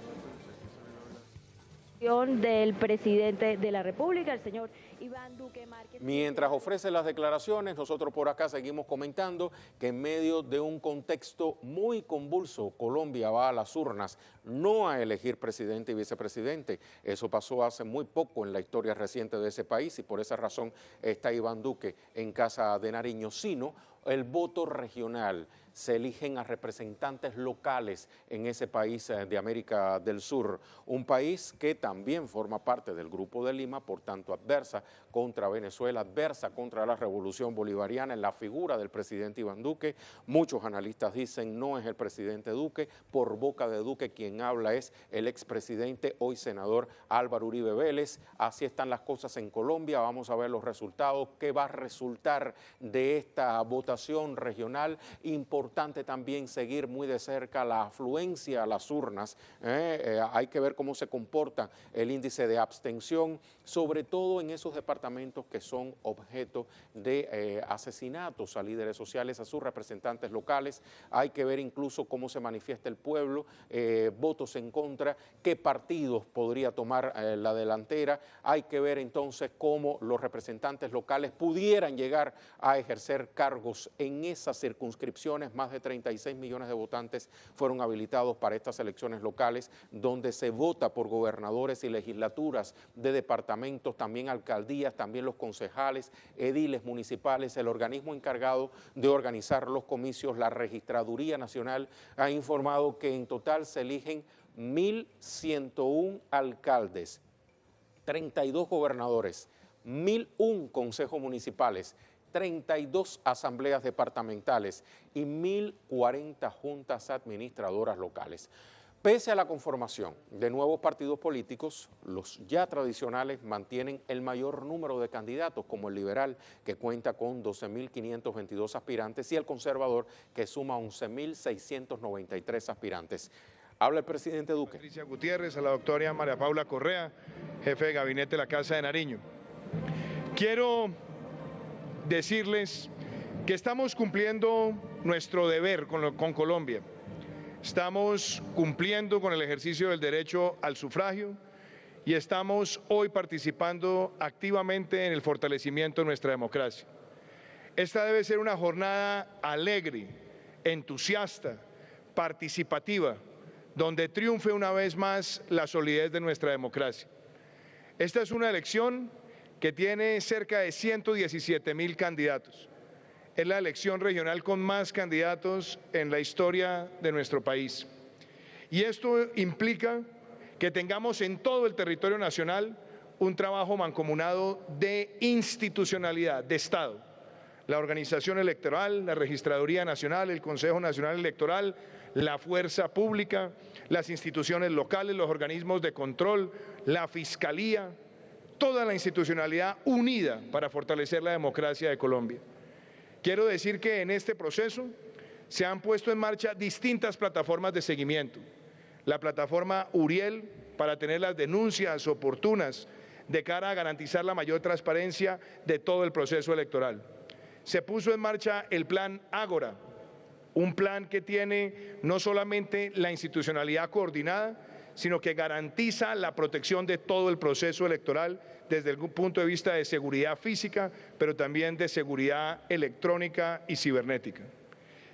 Del presidente de la República, el señor Iván Duque Márquez. Mientras ofrece las declaraciones, nosotros por acá seguimos comentando que en medio de un contexto muy convulso, Colombia va a las urnas, no a elegir presidente y vicepresidente. Eso pasó hace muy poco en la historia reciente de ese país, y por esa razón está Iván Duque en Casa de Nariño, sino el voto regional. Se eligen a representantes locales en ese país de América del Sur, un país que también forma parte del Grupo de Lima, por tanto adversa contra Venezuela, adversa contra la revolución bolivariana en la figura del presidente Iván Duque. Muchos analistas dicen no es el presidente Duque, por boca de Duque quien habla es el expresidente, hoy senador Álvaro Uribe Vélez. Así están las cosas en Colombia. Vamos a ver los resultados, qué va a resultar de esta votación regional. Importante también seguir muy de cerca la afluencia a las urnas. Hay que ver cómo se comporta el índice de abstención, sobre todo en esos departamentos que son objeto de asesinatos a líderes sociales, a sus representantes locales. Hay que ver incluso cómo se manifiesta el pueblo, votos en contra, qué partidos podría tomar la delantera. Hay que ver entonces cómo los representantes locales pudieran llegar a ejercer cargos en esas circunscripciones. Más de 36 millones de votantes fueron habilitados para estas elecciones locales, donde se vota por gobernadores y legislaturas de departamentos, también alcaldías, también los concejales, ediles municipales. El organismo encargado de organizar los comicios, la Registraduría Nacional, ha informado que en total se eligen 1.101 alcaldes, 32 gobernadores, 1.001 consejos municipales, 32 asambleas departamentales y 1.040 juntas administradoras locales. Pese a la conformación de nuevos partidos políticos, los ya tradicionales mantienen el mayor número de candidatos, como el liberal, que cuenta con 12.522 aspirantes, y el conservador, que suma 11.693 aspirantes. Habla el presidente Duque. Patricia Gutiérrez, a la doctora María Paula Correa, jefe de gabinete de la Casa de Nariño. Quiero decirles que estamos cumpliendo nuestro deber con Colombia. Estamos cumpliendo con el ejercicio del derecho al sufragio y estamos hoy participando activamente en el fortalecimiento de nuestra democracia. Esta debe ser una jornada alegre, entusiasta, participativa, donde triunfe una vez más la solidez de nuestra democracia. Esta es una elección que tiene cerca de 117.000 candidatos. Es la elección regional con más candidatos en la historia de nuestro país. Y esto implica que tengamos en todo el territorio nacional un trabajo mancomunado de institucionalidad, de Estado. La organización electoral, la Registraduría Nacional, el Consejo Nacional Electoral, la fuerza pública, las instituciones locales, los organismos de control, la Fiscalía, toda la institucionalidad unida para fortalecer la democracia de Colombia. Quiero decir que en este proceso se han puesto en marcha distintas plataformas de seguimiento. La plataforma Uriel, para tener las denuncias oportunas de cara a garantizar la mayor transparencia de todo el proceso electoral. Se puso en marcha el plan Ágora, un plan que tiene no solamente la institucionalidad coordinada, sino que garantiza la protección de todo el proceso electoral desde el punto de vista de seguridad física, pero también de seguridad electrónica y cibernética.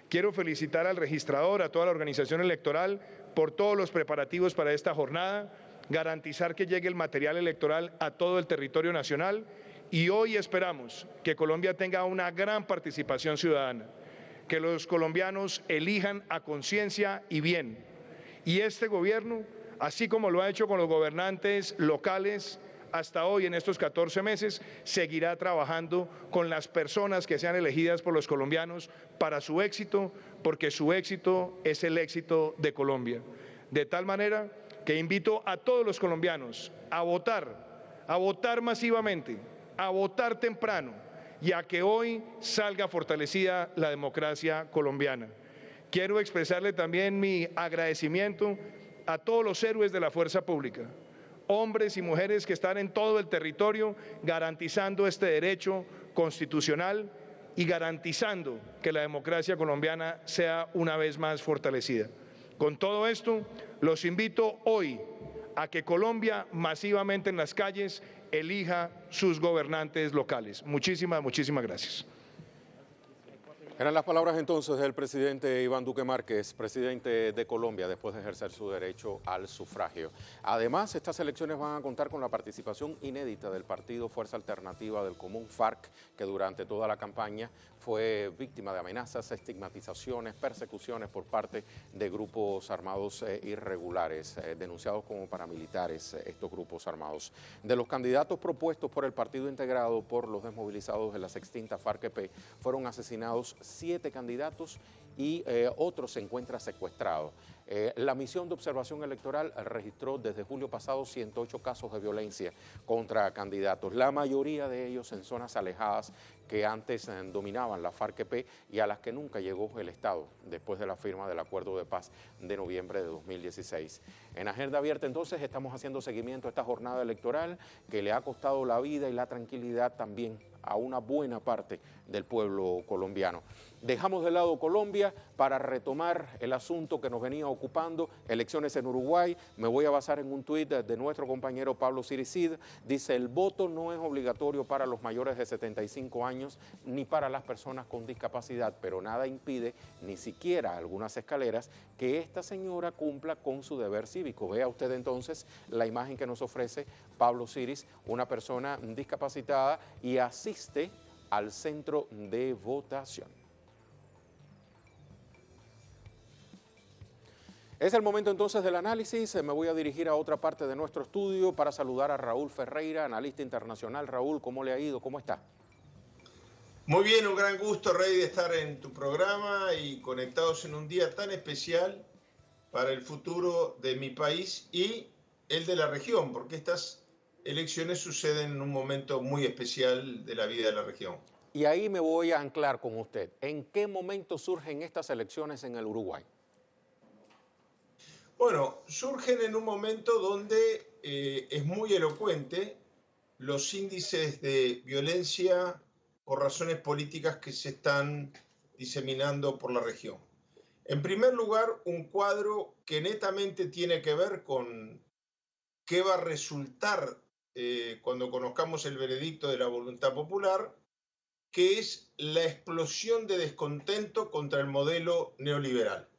Quiero felicitar al registrador, a toda la organización electoral, por todos los preparativos para esta jornada, garantizar que llegue el material electoral a todo el territorio nacional y hoy esperamos que Colombia tenga una gran participación ciudadana, que los colombianos elijan a conciencia y bien. Y este gobierno, así como lo ha hecho con los gobernantes locales hasta hoy en estos 14 meses, seguirá trabajando con las personas que sean elegidas por los colombianos para su éxito, porque su éxito es el éxito de Colombia. De tal manera que invito a todos los colombianos a votar masivamente, a votar temprano y a que hoy salga fortalecida la democracia colombiana. Quiero expresarle también mi agradecimiento a todos los héroes de la fuerza pública, hombres y mujeres que están en todo el territorio garantizando este derecho constitucional y garantizando que la democracia colombiana sea una vez más fortalecida. Con todo esto, los invito hoy a que Colombia masivamente en las calles elija sus gobernantes locales. Muchísimas gracias. Eran las palabras entonces del presidente Iván Duque Márquez, presidente de Colombia, después de ejercer su derecho al sufragio. Además, estas elecciones van a contar con la participación inédita del partido Fuerza Alternativa del Común, FARC, que durante toda la campaña fue víctima de amenazas, estigmatizaciones, persecuciones por parte de grupos armados irregulares, denunciados como paramilitares, estos grupos armados. De los candidatos propuestos por el partido integrado por los desmovilizados de las extintas FARC-EP, fueron asesinados 7 candidatos y otro se encuentra secuestrado. La misión de observación electoral registró desde julio pasado 108 casos de violencia contra candidatos, la mayoría de ellos en zonas alejadas que antes dominaban la FARC-EP y a las que nunca llegó el Estado después de la firma del Acuerdo de Paz de noviembre de 2016. En Agenda Abierta entonces estamos haciendo seguimiento a esta jornada electoral que le ha costado la vida y la tranquilidad también a una buena parte del pueblo colombiano. Dejamos de lado Colombia para retomar el asunto que nos venía ocupando, elecciones en Uruguay. Me voy a basar en un tuit de nuestro compañero Pablo Siricid. Dice, el voto no es obligatorio para los mayores de 75 años ni para las personas con discapacidad, pero nada impide, ni siquiera algunas escaleras, que esta señora cumpla con su deber cívico. Vea usted entonces la imagen que nos ofrece Pablo Siris, una persona discapacitada y asiste al centro de votación. Es el momento entonces del análisis. Me voy a dirigir a otra parte de nuestro estudio para saludar a Raúl Ferreira, analista internacional. Raúl, ¿cómo le ha ido? ¿Cómo está? Muy bien, un gran gusto, Rey, de estar en tu programa y conectados en un día tan especial para el futuro de mi país y el de la región, porque estas elecciones suceden en un momento muy especial de la vida de la región. Y ahí me voy a anclar con usted. ¿En qué momento surgen estas elecciones en el Uruguay? Bueno, surgen en un momento donde es muy elocuente los índices de violencia por razones políticas que se están diseminando por la región. En primer lugar, un cuadro que netamente tiene que ver con qué va a resultar cuando conozcamos el veredicto de la voluntad popular, que es la explosión de descontento contra el modelo neoliberal.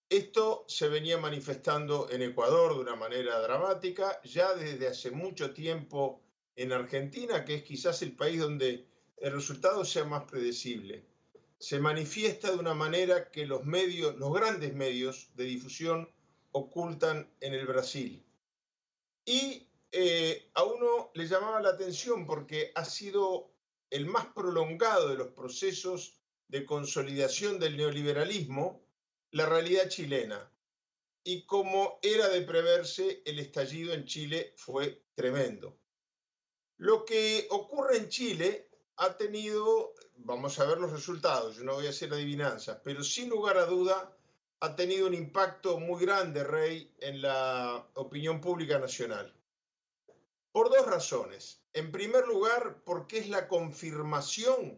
Esto se venía manifestando en Ecuador de una manera dramática, ya desde hace mucho tiempo en Argentina, que es quizás el país donde el resultado sea más predecible. Se manifiesta de una manera que los grandes medios de difusión ocultan en el Brasil. Y a uno le llamaba la atención porque ha sido el más prolongado de los procesos de consolidación del neoliberalismo, la realidad chilena. Y como era de preverse, el estallido en Chile fue tremendo. Lo que ocurre en Chile ha tenido, vamos a ver los resultados, yo no voy a hacer adivinanzas, pero sin lugar a duda ha tenido un impacto muy grande, Rey, en la opinión pública nacional. Por dos razones. En primer lugar, porque es la confirmación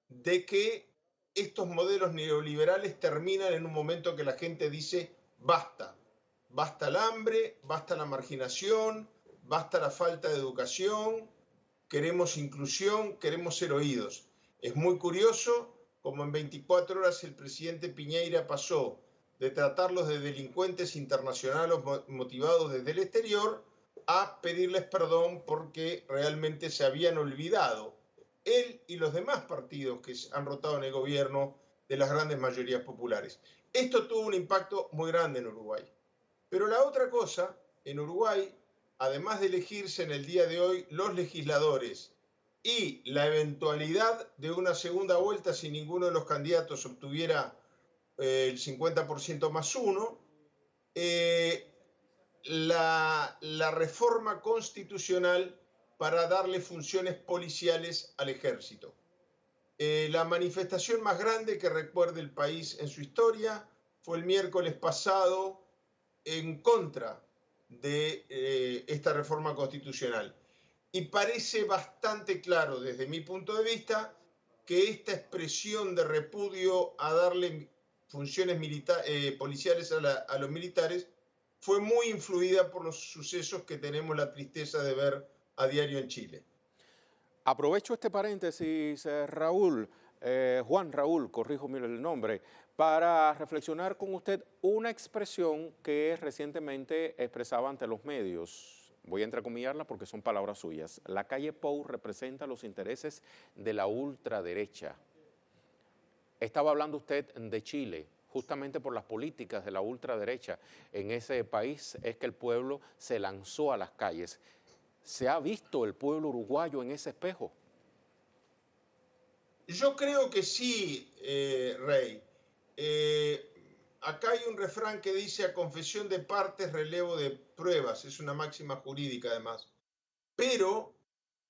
de que estos modelos neoliberales terminan en un momento que la gente dice basta. Basta el hambre, basta la marginación, basta la falta de educación, queremos inclusión, queremos ser oídos. Es muy curioso como en 24 horas el presidente Piñera pasó de tratarlos de delincuentes internacionales motivados desde el exterior a pedirles perdón porque realmente se habían olvidado, él y los demás partidos que han rotado en el gobierno, de las grandes mayorías populares. Esto tuvo un impacto muy grande en Uruguay. Pero la otra cosa, en Uruguay, además de elegirse en el día de hoy los legisladores y la eventualidad de una segunda vuelta si ninguno de los candidatos obtuviera el 50% más uno, la reforma constitucional para darle funciones policiales al ejército. La manifestación más grande que recuerde el país en su historia fue el miércoles pasado en contra de esta reforma constitucional. Y parece bastante claro desde mi punto de vista que esta expresión de repudio a darle funciones policiales a los militares fue muy influida por los sucesos que tenemos la tristeza de ver a diario en Chile. Aprovecho este paréntesis, Raúl, Juan Raúl, corríjome el nombre, para reflexionar con usted una expresión que recientemente expresaba ante los medios. Voy a entrecomillarla porque son palabras suyas. La calle Pou representa los intereses de la ultraderecha. Estaba hablando usted de Chile. Justamente por las políticas de la ultraderecha en ese país es que el pueblo se lanzó a las calles. ¿Se ha visto el pueblo uruguayo en ese espejo? Yo creo que sí, Rey. Acá hay un refrán que dice a confesión de partes, relevo de pruebas. Es una máxima jurídica además. Pero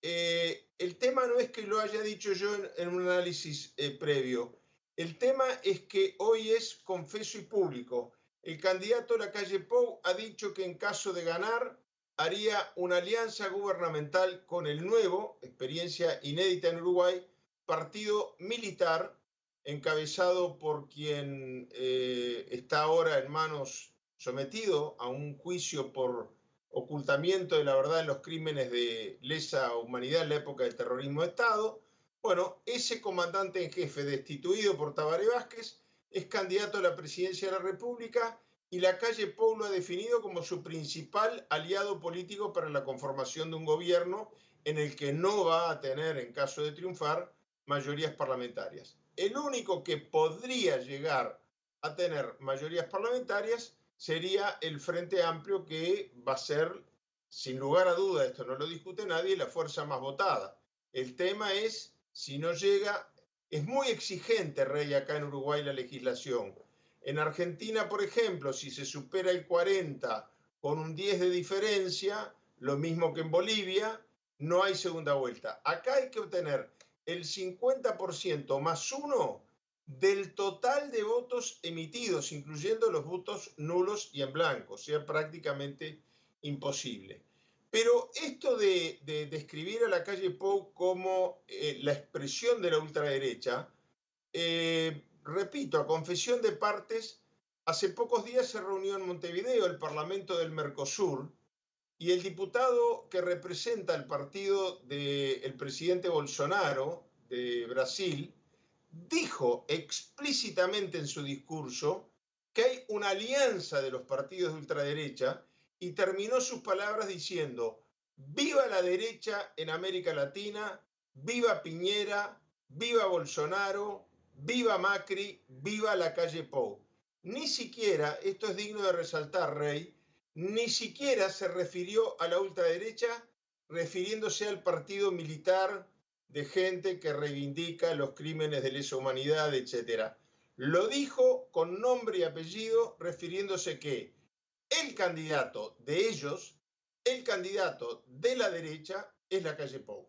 el tema no es que lo haya dicho yo en un análisis previo. El tema es que hoy es confeso y público. El candidato de la calle Pou ha dicho que en caso de ganar haría una alianza gubernamental con el nuevo, experiencia inédita en Uruguay, partido militar encabezado por quien está ahora en manos, sometido a un juicio por ocultamiento de la verdad en los crímenes de lesa humanidad en la época del terrorismo de Estado. Bueno, ese comandante en jefe destituido por Tabaré Vázquez es candidato a la presidencia de la República y la calle Pou lo ha definido como su principal aliado político para la conformación de un gobierno en el que no va a tener, en caso de triunfar, mayorías parlamentarias. El único que podría llegar a tener mayorías parlamentarias sería el Frente Amplio, que va a ser, sin lugar a duda, esto no lo discute nadie, la fuerza más votada. El tema es, si no llega, es muy exigente, Rey, acá en Uruguay la legislación. En Argentina, por ejemplo, si se supera el 40 con un 10 de diferencia, lo mismo que en Bolivia, no hay segunda vuelta. Acá hay que obtener el 50% más uno del total de votos emitidos, incluyendo los votos nulos y en blanco, o sea, prácticamente imposible. Pero esto de describir a la calle Pou como la expresión de la ultraderecha, repito, a confesión de partes, hace pocos días se reunió en Montevideo el Parlamento del Mercosur y el diputado que representa el partido del presidente Bolsonaro de Brasil dijo explícitamente en su discurso que hay una alianza de los partidos de ultraderecha y terminó sus palabras diciendo: viva la derecha en América Latina, viva Piñera, viva Bolsonaro, viva Macri, viva la calle Pou. Ni siquiera, esto es digno de resaltar, Rey, ni siquiera se refirió a la ultraderecha refiriéndose al partido militar de gente que reivindica los crímenes de lesa humanidad, etc. Lo dijo con nombre y apellido, refiriéndose que el candidato de ellos, el candidato de la derecha, es la calle Pou.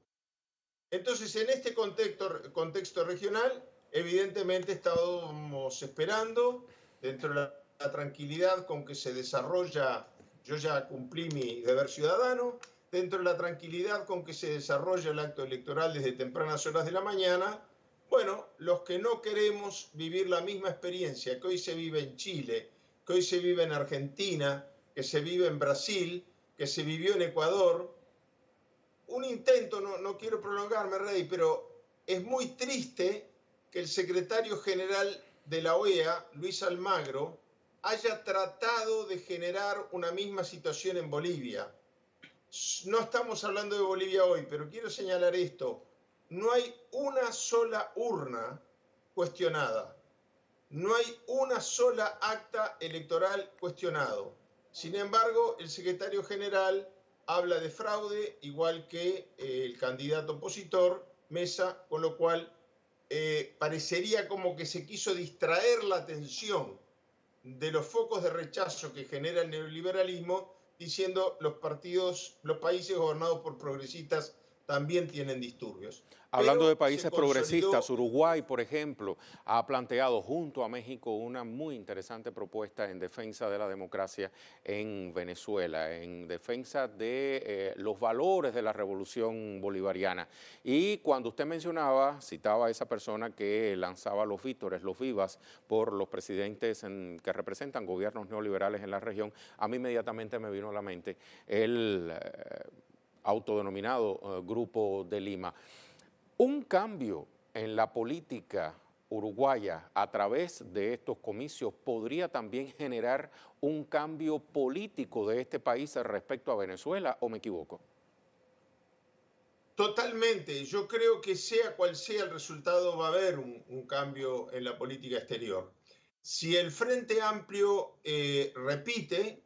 Entonces, en este contexto regional, evidentemente estábamos esperando, dentro de la tranquilidad con que se desarrolla, yo ya cumplí mi deber ciudadano, dentro de la tranquilidad con que se desarrolla el acto electoral desde tempranas horas de la mañana, bueno, los que no queremos vivir la misma experiencia que hoy se vive en Chile, que hoy se vive en Argentina, que se vive en Brasil, que se vivió en Ecuador, un intento, no quiero prolongarme, Rey, pero es muy triste que el secretario general de la OEA, Luis Almagro, haya tratado de generar una misma situación en Bolivia. No estamos hablando de Bolivia hoy, pero quiero señalar esto. No hay una sola urna cuestionada. No hay una sola acta electoral cuestionado. Sin embargo, el secretario general habla de fraude, igual que el candidato opositor, Mesa, con lo cual parecería como que se quiso distraer la atención de los focos de rechazo que genera el neoliberalismo, diciendo los países gobernados por progresistas también tienen disturbios. Hablando de países progresistas, Uruguay, por ejemplo, ha planteado junto a México una muy interesante propuesta en defensa de la democracia en Venezuela, en defensa de los valores de la revolución bolivariana. Y cuando usted citaba a esa persona que lanzaba los vítores, los vivas, por los presidentes que representan gobiernos neoliberales en la región, a mí inmediatamente me vino a la mente el autodenominado Grupo de Lima. Un cambio en la política uruguaya a través de estos comicios podría también generar un cambio político de este país respecto a Venezuela, ¿o me equivoco? Totalmente. Yo creo que sea cual sea el resultado va a haber un cambio en la política exterior. Si el Frente Amplio repite,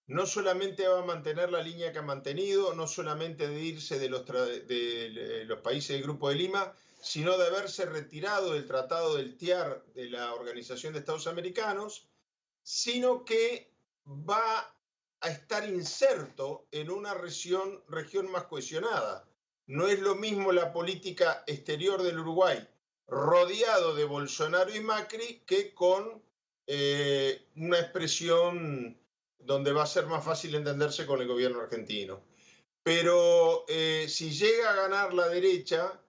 no solamente va a mantener la línea que ha mantenido, no solamente de irse de los países del Grupo de Lima, sino de haberse retirado del Tratado del TIAR de la Organización de Estados Americanos, sino que va a estar inserto en una región más cohesionada. No es lo mismo la política exterior del Uruguay rodeado de Bolsonaro y Macri que con una expresión donde va a ser más fácil entenderse con el gobierno argentino. Pero si llega a ganar la derecha,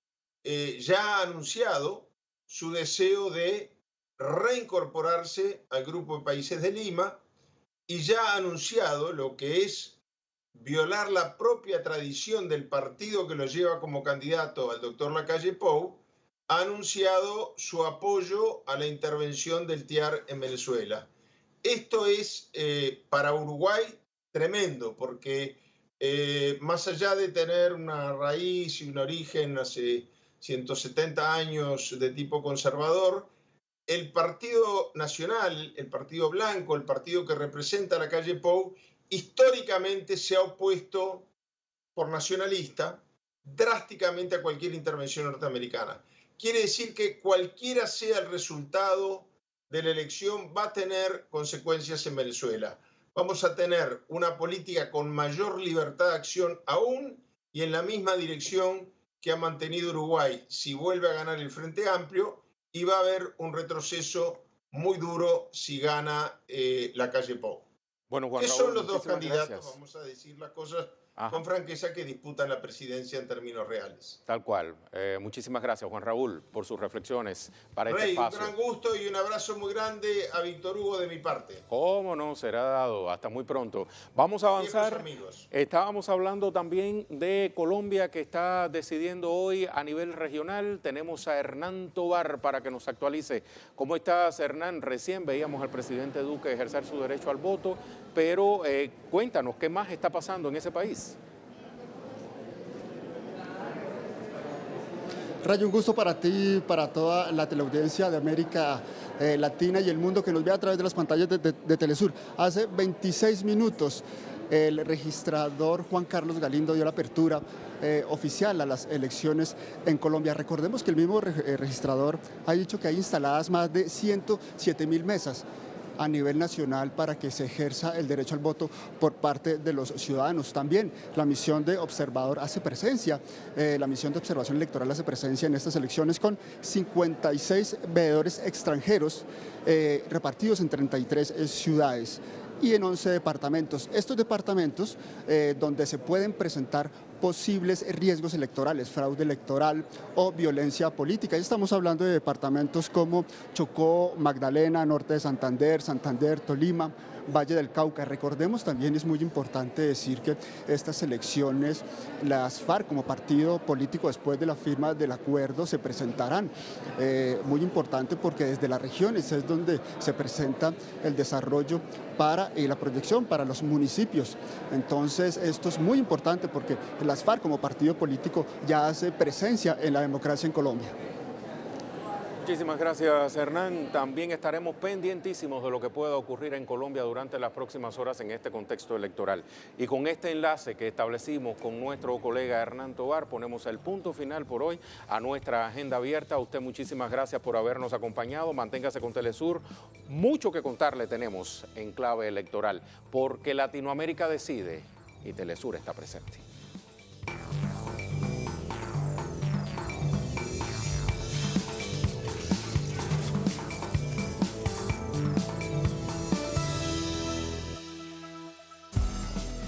ya ha anunciado su deseo de reincorporarse al Grupo de Países de Lima y ya ha anunciado lo que es violar la propia tradición del partido que lo lleva como candidato al doctor Lacalle Pou, ha anunciado su apoyo a la intervención del TIAR en Venezuela. Esto es para Uruguay tremendo, porque más allá de tener una raíz y un origen hace 170 años de tipo conservador, el Partido Nacional, el Partido Blanco, el partido que representa a la calle Pou, históricamente se ha opuesto por nacionalista drásticamente a cualquier intervención norteamericana. Quiere decir que cualquiera sea el resultado de la elección va a tener consecuencias en Venezuela. Vamos a tener una política con mayor libertad de acción aún y en la misma dirección que ha mantenido Uruguay si vuelve a ganar el Frente Amplio, y va a haber un retroceso muy duro si gana la calle Pou. Bueno, Juan ¿Qué Raúl, son los dos candidatos? Gracias. Vamos a decir las cosas con franqueza que disputan la presidencia en términos reales. Tal cual. Muchísimas gracias, Juan Raúl, por sus reflexiones para este espacio. Un gran gusto y un abrazo muy grande a Víctor Hugo de mi parte. ¿Cómo no? Será dado. Hasta muy pronto. Vamos a avanzar. Estábamos hablando también de Colombia, que está decidiendo hoy a nivel regional. Tenemos a Hernán Tovar para que nos actualice. ¿Cómo estás, Hernán? Recién veíamos al presidente Duque ejercer su derecho al voto, pero cuéntanos, ¿qué más está pasando en ese país? Ray, un gusto para ti, para toda la teleaudiencia de América Latina y el mundo que nos ve a través de las pantallas de Telesur. Hace 26 minutos el registrador Juan Carlos Galindo dio la apertura oficial a las elecciones en Colombia. Recordemos que el mismo registrador ha dicho que hay instaladas más de 107.000 mesas a nivel nacional para que se ejerza el derecho al voto por parte de los ciudadanos. También la misión de observador hace presencia, la misión de observación electoral hace presencia en estas elecciones con 56 veedores extranjeros repartidos en 33 ciudades y en 11 departamentos. Estos departamentos donde se pueden presentar posibles riesgos electorales, fraude electoral o violencia política. Y estamos hablando de departamentos como Chocó, Magdalena, Norte de Santander, Tolima, Valle del Cauca. Recordemos también, es muy importante decir que estas elecciones, las FARC como partido político después de la firma del acuerdo se presentarán. Muy importante porque desde las regiones es donde se presenta el desarrollo para la proyección para los municipios. Entonces esto es muy importante porque las FARC como partido político ya hace presencia en la democracia en Colombia. Muchísimas gracias, Hernán. También estaremos pendientísimos de lo que pueda ocurrir en Colombia durante las próximas horas en este contexto electoral. Y con este enlace que establecimos con nuestro colega Hernán Tovar, ponemos el punto final por hoy a nuestra agenda abierta. A usted muchísimas gracias por habernos acompañado. Manténgase con Telesur. Mucho que contarle tenemos en clave electoral, porque Latinoamérica decide y Telesur está presente.